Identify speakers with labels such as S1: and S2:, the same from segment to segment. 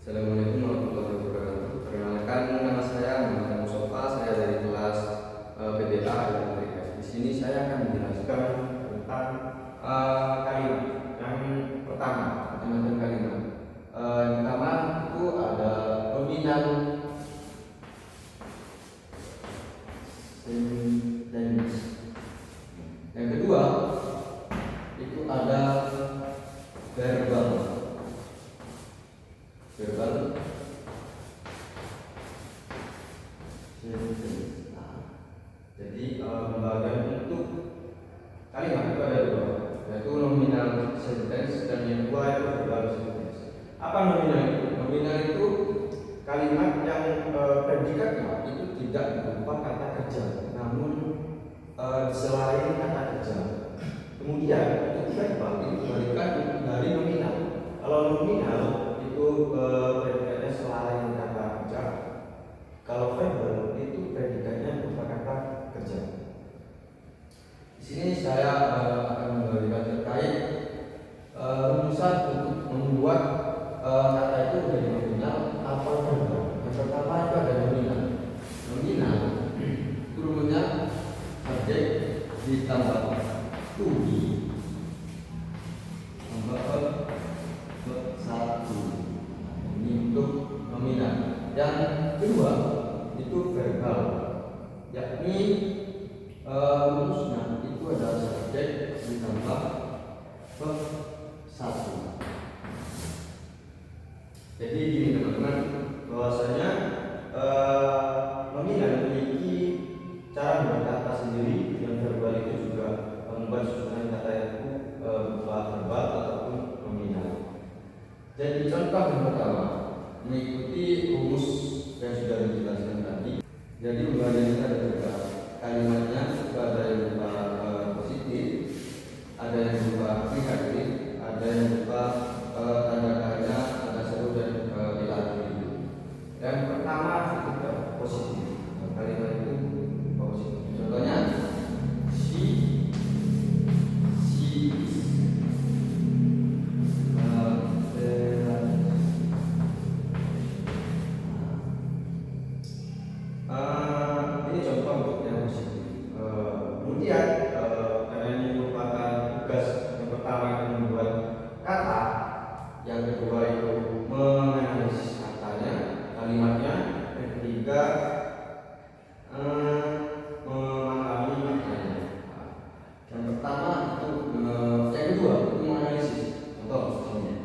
S1: Assalamualaikum warahmatullahi wabarakatuh. Perkenalkan, nama saya Muhammad Mustafa. Saya dari kelas PDA dan PDF. Di sini saya akan menjelaskan tentang kalimat. Yang pertama, macam-macam kalimat. Yang pertama itu ada nominal sentence. Yang kedua itu ada verbal. Jadi pembagian untuk kalimat itu ada dua, yaitu nominal sentence dan yang kedua itu verbal sentence. Apa nominal itu? Nominal itu kalimat yang predikatnya itu tidak berupa kata kerja, namun selain kata kerja. Kemudian itu verbal itu dibalikan dari nominal. Kalau nominal itu predikatnya selain kata kerja. Kalau verbal itu predikatnya berupa kata kerja. Di sini saya akan memberikan terkait rumusan untuk membuat kata itu menjadi nominal atau verbal. Yang pertama itu ada nominal. Nominal itu rumusnya subjek ditambah to be tambah verb satu. Ini untuk nominal. Yang kedua itu verbal, yakni rumusnya itu adalah subjek ditambah verb satu. Jadi gini teman-teman, bahwasanya nominal memiliki cara berkata sendiri, yang verbal itu juga membuat susunan kata yang berupa verbal ataupun nominal. Jadi contoh yang pertama mengikuti rumus yang sudah dijelaskan tadi. Jadi pembagian ada tiga. Kalimatnya itu ada yang berupa positif, ada yang berupa negatif, ada yang berupa tanda tanya, tanda seru dan dilatih. Yang pertama itu positif. Kalimat itu positif. Contohnya she ini contoh untuk yang positif. Kemudian karena ini merupakan tugas yang pertama itu membuat kata, yang kedua itu menganalisis katanya, kalimatnya, yang ketiga memahami maknanya. Yang pertama itu yang kedua itu menganalisis. Contoh misalnya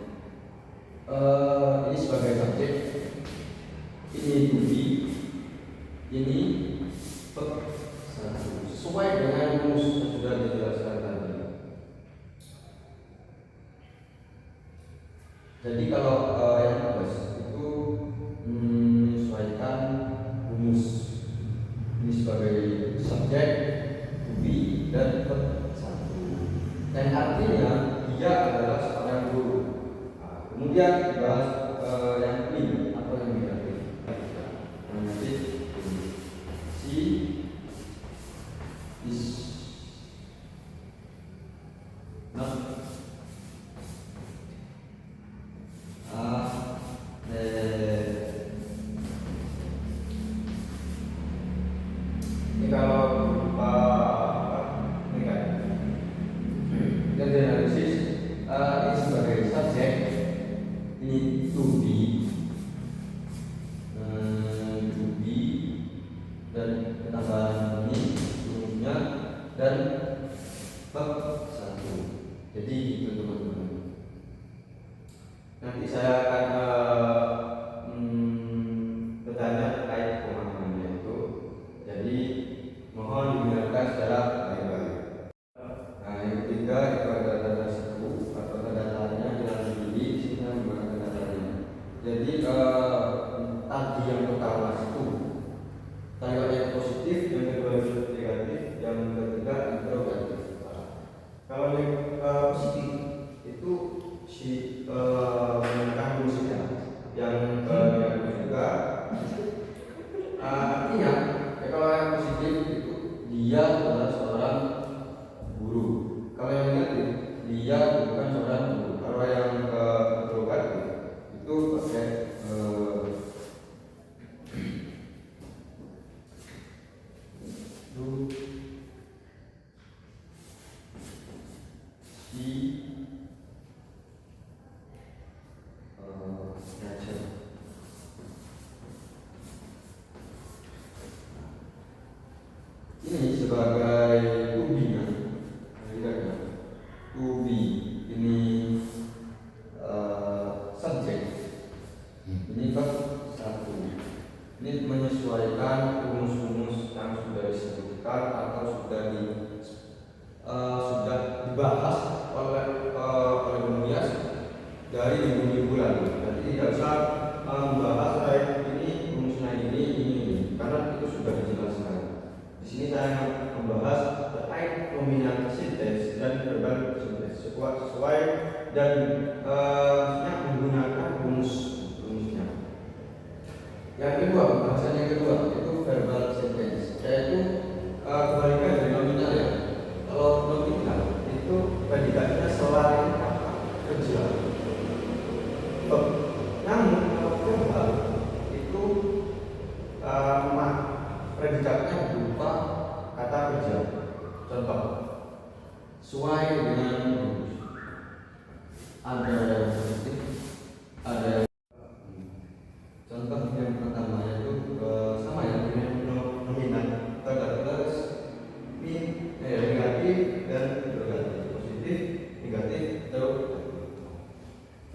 S1: ini sebagai subjek, ini to be, ini verb satu, sesuai dengan rumus yang sudah dijelaskan tadi. Jadi kalau yang bagus itu menyesuaikan rumus. Ini sebagai subjek to be dan verb satu, yang artinya dia adalah seorang guru. Kemudian dibahas yang ini atau yang negatif. Negatif, she is not ini kalau berupa negatif. Dan dianalisis ini sebagai subjek, ini to be dan tambahan ini rumusnya dan verb satu. Jadi itu teman-teman. Nanti saya akan bertanya terkait pemahamannya itu. Jadi mohon didengarkan secara baik-baik. Nah, yang ketiga itu ada tanda seru atau tanda tanya dalam diri. Sini menggunakan tanda tanya. Jadi tadi yang pertama itu tanda yang positif, yang kedua itu negatif, yang ketiga interrogatif. Kalau yang positif itu si menggunakan rumusnya, yang negatif juga artinya kalau yang positif itu dia adalah seorang guru. Kalau yang negatif dia bukan seorang guru. Kalau yang interrogatif itu pakai Ini menyesuaikan rumus-rumus yang sudah disebutkan atau sudah dibahas oleh Bung Yas dari minggu-minggu lalu. Jadi tidak usah membahas ini rumusnya ini karena itu sudah dijelaskan. Di sini saya membahas terkait nominal sinteks dan verbal sinteks sesuai dan menggunakan rumusnya. Yang kedua, pembahasan yang kedua itu verbal sentence, yaitu kebalikan dari nominal ya. Kalau nominal itu predikatnya selain kata kerja. Namun kalau verbal itu predikatnya berupa kata kerja. Contoh, sesuai dengan ada ada. Contoh yang pertama yaitu sama ya dengan nominal terus negatif dan interrogatif, positif, negatif, terus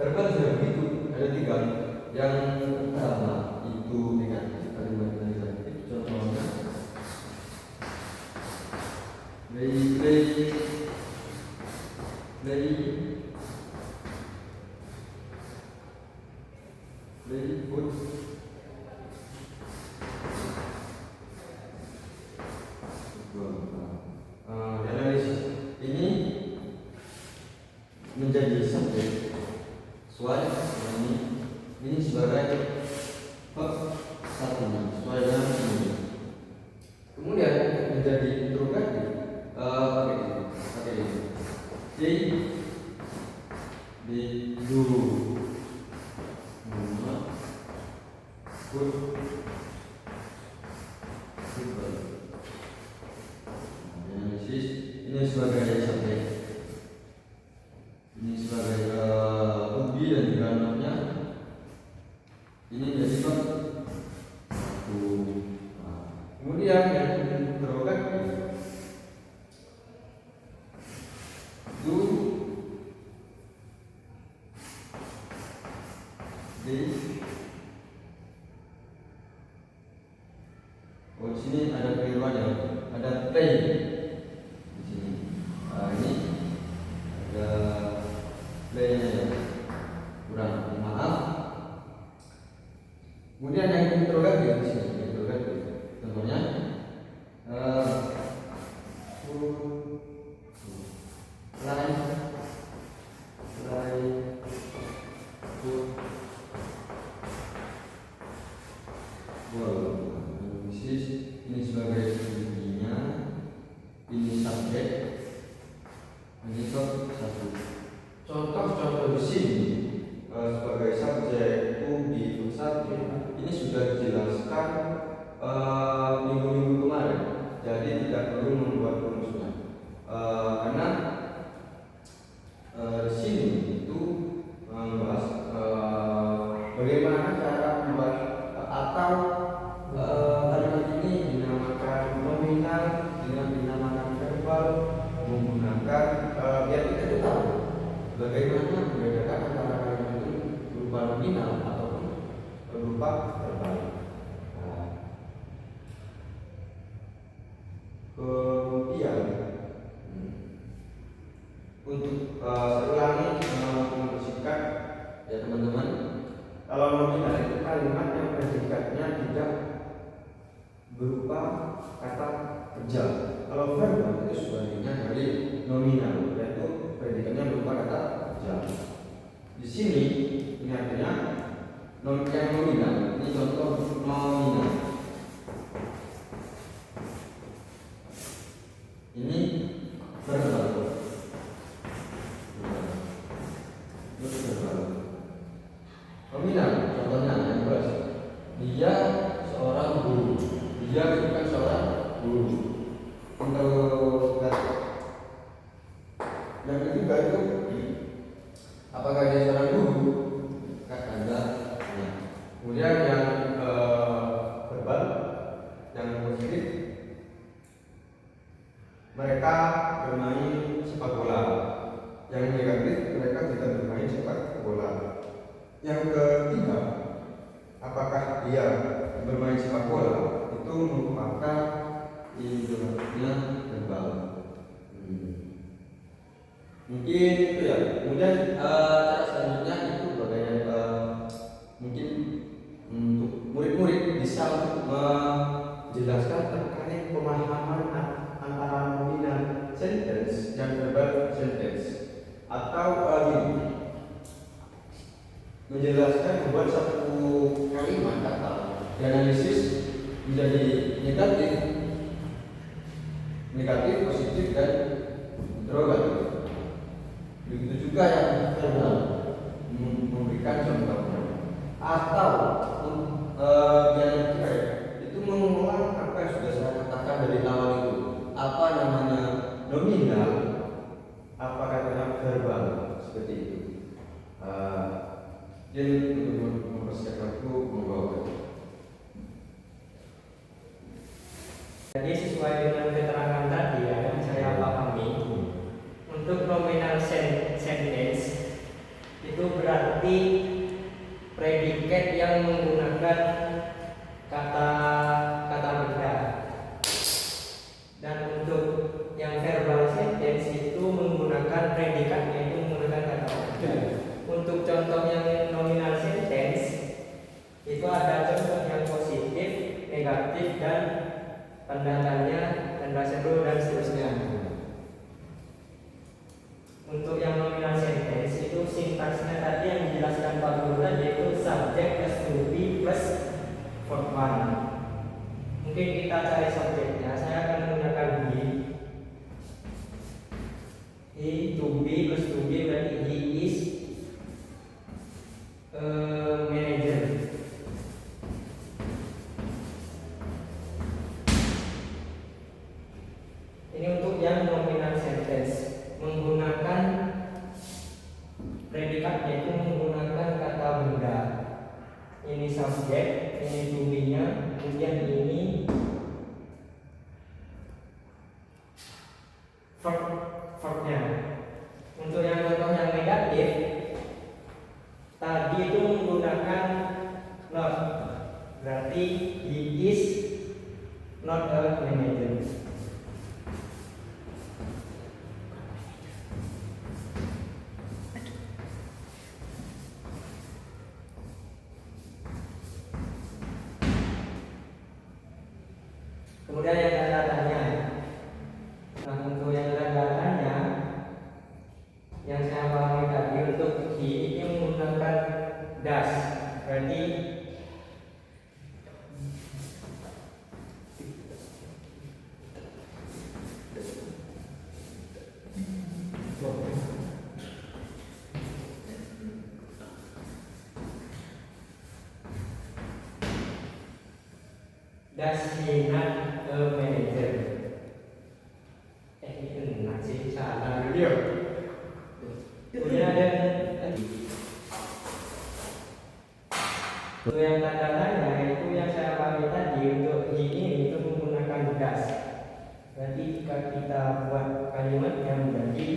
S1: verbal juga begitu, ada 3. Yang pertama itu negatif, kalimat negatif, contohnya play food. Analisis ini menjadi subjek sesuai ini sebagai satu sesuai dengan ini. Kemudian menjadi interrogatif pakai di dulu analisis ini sebagai subjek, ini sebagai hobi dan juga namanya ini jadi kemudian yang interrogatif itu di sini ada keliruan ya, ada play di sini. Ini ada playnya ya, kurang maaf. Kemudian yang interrogatif di sini, interrogatif. Contohnya ini sebagai subjeknya, ini subjek, ini satu. Contoh di sini sebagai subjek to subjek ini sudah dijelaskan minggu-minggu kemarin, jadi tidak perlu membuat rumusnya karena di sini itu membahas bagaimana cara membuat atau kalimat ini dinamakan nominal dengan dinamakan verbal menggunakan biar kita tahu bagaimana membedakan antara kalimat itu berupa nominal ataupun berupa verbal. Kemudian untuk saya ulangi membersihkan ya teman-teman, kalau nominal itu kalimat yang predikatnya tidak berupa kata kerja. Kalau verbal itu sebaliknya dari nominal, yaitu predikatnya berupa kata kerja. Di sini ini artinya yang nominal. Ini contoh nominal. Ini verbal. Nominal, contohnya yang jelas. Dia seorang guru. Dia bukan seorang guru. Untuk yang ketiga itu apakah dia seorang guru? Ada. Kemudian yang verbal, yang positif, mereka bermain sepak bola. Yang negatif, mereka tidak bermain sepak bola. Yang ketiga, apakah dia bermain sepak bola itu merupakan induknya verbal. Mungkin itu ya. Kemudian cara selanjutnya itu bagian mungkin untuk murid-murid bisa untuk menjelaskan terkait pemahaman antara nominal sentence dan verbal sentence, atau menjelaskan membuat satu kalimat kata dianalisis menjadi negatif, positif, dan interrogatif. Begitu juga yang verbal, memberikan contoh atau yang itu mengulang apa yang sudah saya katakan dari awal itu. Apa namanya nominal, apa katanya verbal, seperti itu. Jadi untuk mempersiapkan itu membawa.
S2: Jadi sesuai dengan keterangan tadi ya, yang saya pahami, untuk nominal sentence itu berarti predikat yang menggunakan kata benda. Dan untuk yang verbal sentence itu menggunakan predikatnya itu menggunakan kata benda. Untuk contoh yang nominal sentence itu ada contoh yang positif, negatif, dan tanda tanya, tanda seru, dan seterusnya. Untuk yang nominal sentence itu sintaksnya tadi yang dijelaskan Pak Guru tadi, yaitu subject plus to be plus verb one. Mungkin kita cari subjeknya. Saya akan menggunakan he to be plus to be berarti he is manager. Ini untuk yang nominal sentence, menggunakan predikatnya itu menggunakan kata benda. Ini subjek, ini to be-nya, kemudian ini verb-nya. Untuk yang contoh yang negatif tadi itu menggunakan not, berarti he is not a manager. Kemudian yang tanda tanya. Nah, untuk yang tanda tanya yang saya pahami tadi, untuk he ini menggunakan das, berarti does he not a manager? Itu masih salah dulu. Kemudian ada untuk yang tanda tanya, itu yang saya pahami tadi, untuk ini itu menggunakan das. Berarti jika kita buat kalimatnya menjadi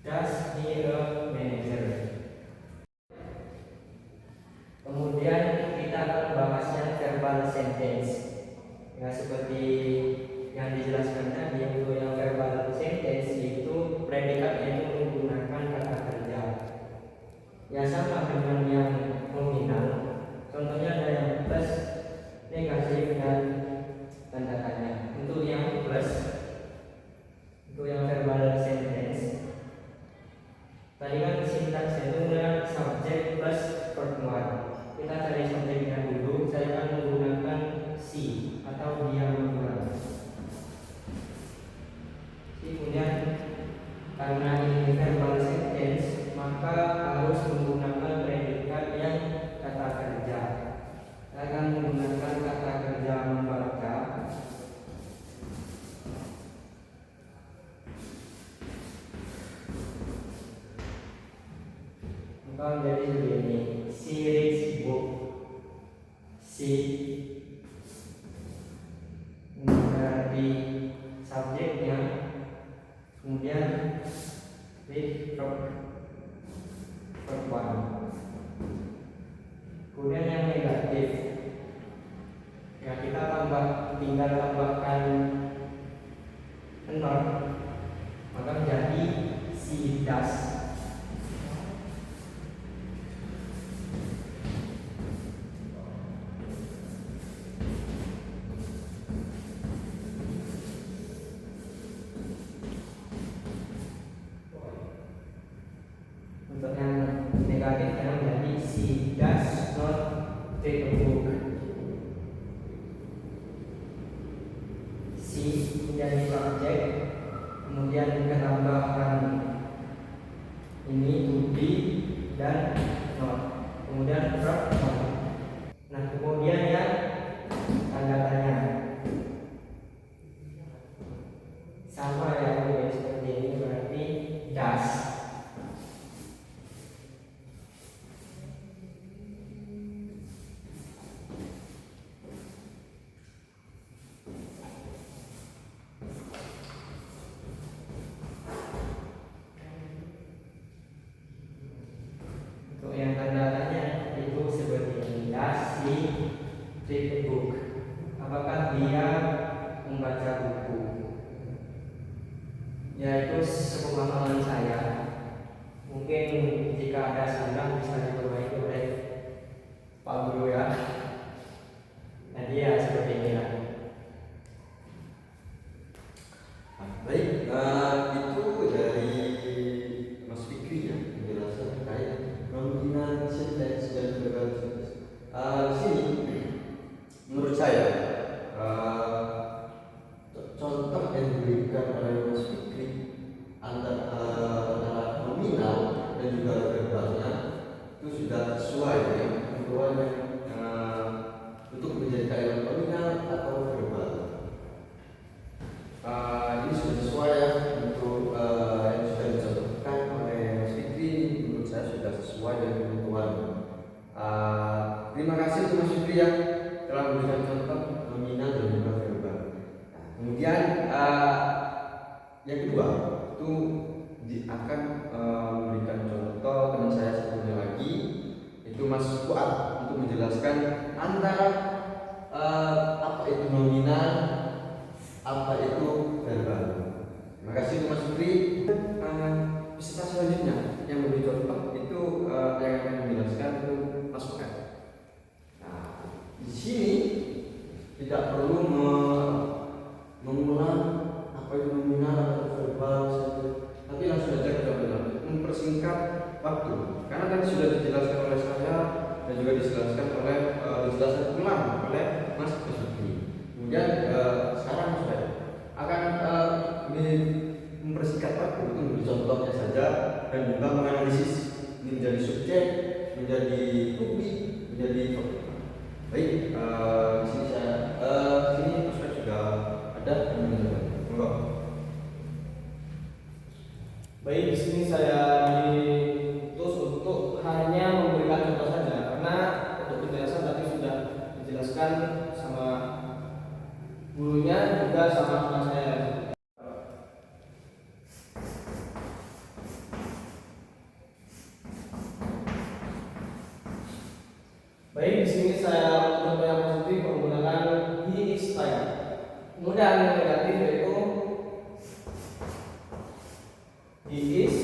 S2: does he a manager. Kemudian kita akan bahas yang verbal sentence. Ya, seperti yang dijelaskan tadi, untuk yang verbal sentence itu predikatnya itu menggunakan kata kerja. Ya, sama dengan yang nominal. Contohnya ada yang plus, negatif, dan tanda tanya. Untuk yang plus, untuk yang verbal sentence tadi kan sintaksnya itu menggunakan subjek plus verb one. Kita cari subjeknya dulu. Saya akan menggunakan si atau dia mengulang. Kemudian karena ini verbal sentence, maka harus menggunakan predikat yang kata kerja. Saya akan menggunakan kata kerja membaca. Maka menjadi begini: she reads book. She Kemudian yang negatif, ya kita tinggal tambahkan 0, maka menjadi si das. Untuk yang negatif yang menjadi si does not take a book. Si menjadi subjek, kemudian penambahan ini to be dan not, kemudian verb not. Nah, kemudian yang tanda tanya sama ya, seperti ini berarti does. Untuk yang tanda tanya itu seperti ini, does he read a book? Apakah dia membaca buku? Yaitu sepemahaman saya. Mungkin jika ada salah bisa diperbaiki oleh Pak Guru ya. Jadi ya seperti inilah.
S1: Baik, itu dari Mas Fikri ya, penjelasan terkait nominal sentence dan verbal sentence. Di sini, menurut saya, contoh yang diberikan oleh Mas Fikri antara nominal dan juga verbalnya itu sudah sesuai ya, ketentuan untuk menjadi kalimat nominal atau verbal. Ini sudah sesuai ya untuk yang sudah dicontohkan oleh Mas Fikri. Menurut saya sudah sesuai dengan ketentuan. Terima kasih untuk Mas Fikri ya telah memberikan contoh nominal dan juga verbal. Kemudian yang kedua itu akan memberikan contoh teman saya satunya lagi, itu Mas Fuad, untuk menjelaskan antara apa itu nominal, apa itu verbal. Terima kasih untuk Mas Fikri. Peserta selanjutnya yang memberi contoh itu yang akan menjelaskan itu Mas Fuad. Nah, di sini tidak perlu mengulang apa itu nominal atau verbal saja, tapi langsung saja kita mempersingkat waktu. Karena tadi sudah dijelaskan oleh saya dan juga dijelaskan ulang oleh Mas Fikri. Kemudian sekarang saya akan mempersingkat waktu itu menjadi contohnya saja dan juga menganalisis ini menjadi subjek, menjadi tubi, menjadi objek. Baik, di sini sini Mas sudah ada enggak?
S3: Baik, di sini saya diutus untuk hanya memberikan contoh saja, karena untuk penjelasan tadi sudah dijelaskan sama gurunya juga sama teman saya. Baik, di sini saya contoh yang positif menggunakan he is tired. Kemudian yang negatif yaitu he is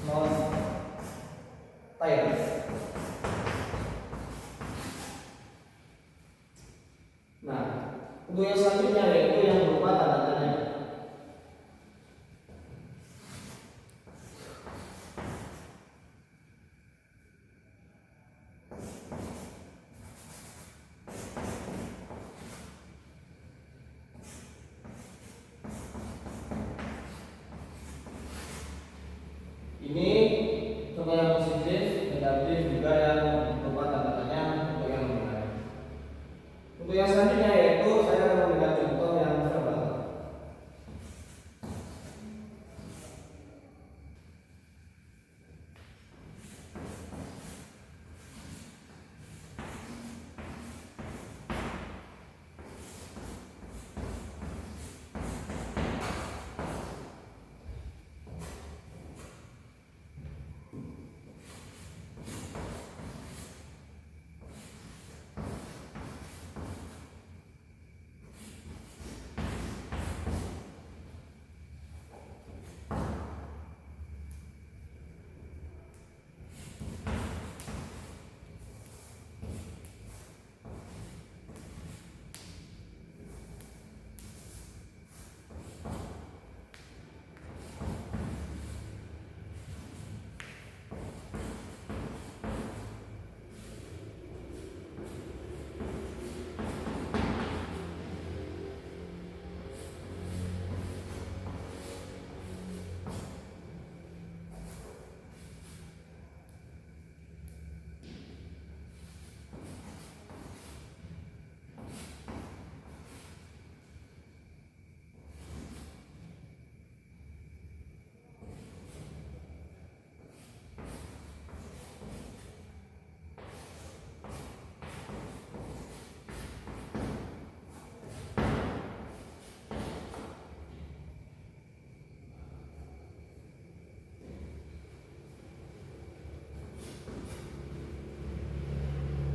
S3: not tired. Nah, untuk yang selanjutnya yaitu yang berupa tanda tanya. Ini contoh yang positif, negatif, juga yang berupa tanda tanya untuk yang nominal. Untuk yang selanjutnya yaitu saya akan memberikan contoh yang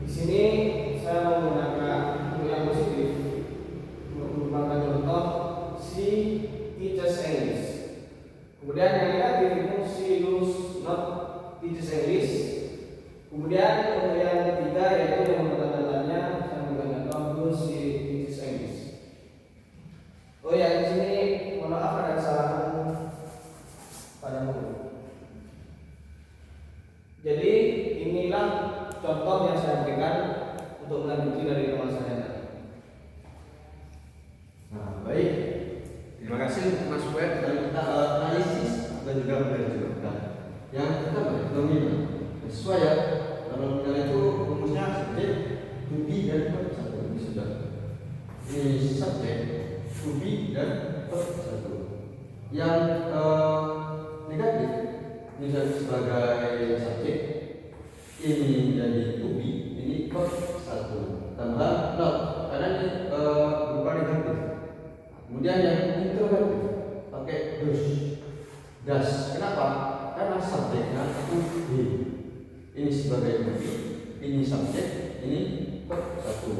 S3: Di sini saya menggunakan untuk yang positif merupakan contoh she teaches English. Kemudian yang negatif itu she does not teaches English. Kemudian untuk yang ketiga yaitu yang tanda-tandanya saya menggunakan contoh she teaches English. Oh ya, di sini mohon maaf ada kesalahan pada mulut. Jadi inilah contoh yang saya berikan untuk melanjutkan dari teman saya.
S1: Nah, baik. Terima kasih untuk Mas Fuad. Dan kita analisis dan juga menerjemahkan. Yang pertama, nominal. Sesuai ya. Nominal itu rumusnya subjek, to be dan verb satu. Ini sudah. Ini subjek, to be dan verb satu. Yang negatif ini sebagai subjek, ini jadi to be, ini verb satu. Tambah not karena ini berupa negatif. Kemudian yang interrogatif pakai does. Kenapa? Karena subjeknya to be. Ini sebagai to be, ini subjek, ini verb satu.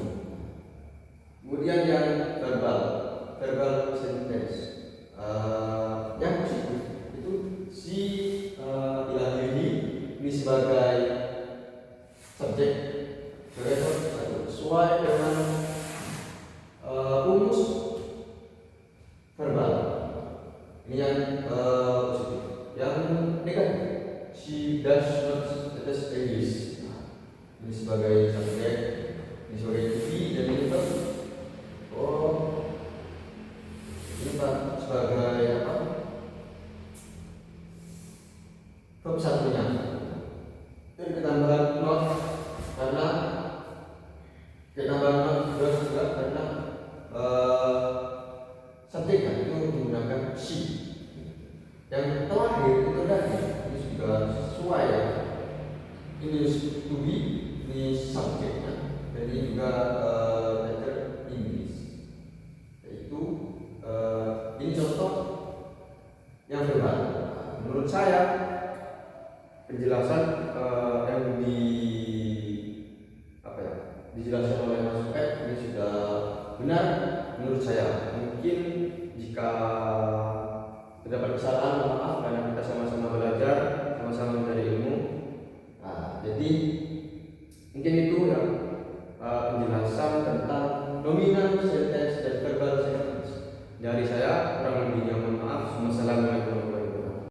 S1: Kemudian yang verbal sentence yang positif itu si ilahiri ini sebagai subjek, sebagai verb satu. Sesuai dengan rumus verbal. Ini yang positif. Yang negatif, she does not teach English. Ini sebagai subjek, ini sebagai to be dan ini verb. Ini Pak sebagai apa? Verb satunya. Dan ketambahan not karena ketambahan not terus juga karena subjeknya itu menggunakan she. Yang terakhir itu tadi ini sudah sesuai ya. Ini to be, ini subjeknya dan ini juga letter English. Yaitu ini contoh yang verbal. Menurut saya penjelasan yang dijelaskan oleh Mas Fuad ini sudah benar menurut saya. Mungkin jika terdapat kesalahan, mohon maaf karena kita sama-sama belajar, sama-sama mencari ilmu. Nah, jadi